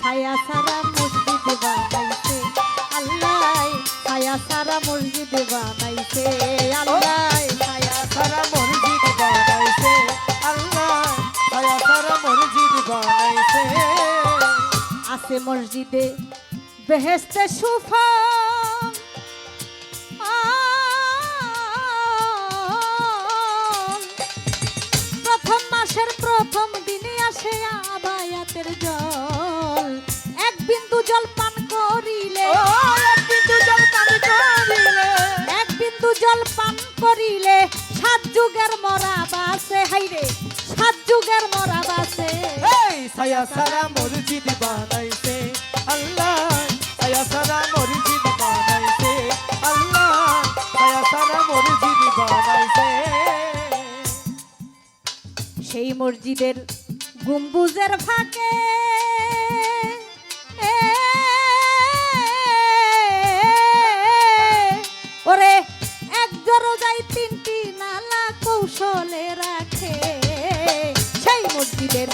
ছায়া সারা মসজিদ বানাইছে আল্লাহ, ছায়া সারা মসজিদ বানাইছে আল্লাহ, ছায়া সারা মসজিদ বানাইছে আল্লাহ, ছায়া সারা মসজিদ বানাইছে। আছে মসজিদে বেহেশতে সুফল, প্রথম মাসের প্রথম দিনে আসে আবায়াতের জল, এক বিন্দু জল পান করিলে, এক বিন্দু জল পান করিলে, এক বিন্দু জল পান করিলে সাত যুগের মরা বাসে, হাইরে সাত যুগের মরা বাসে। এই ছায়া সারা মসজিদ বানাইছে আল্লাহ, ছায়া সারা মসজিদ বানাইছে আল্লাহ, ছায়া সারা মসজিদ বানাইছে। সেই মসজিদের গম্বুজের ফাঁকে ওরে এক দরজায় তিনটি নালা কৌশলে রাখে, সেই মসজিদের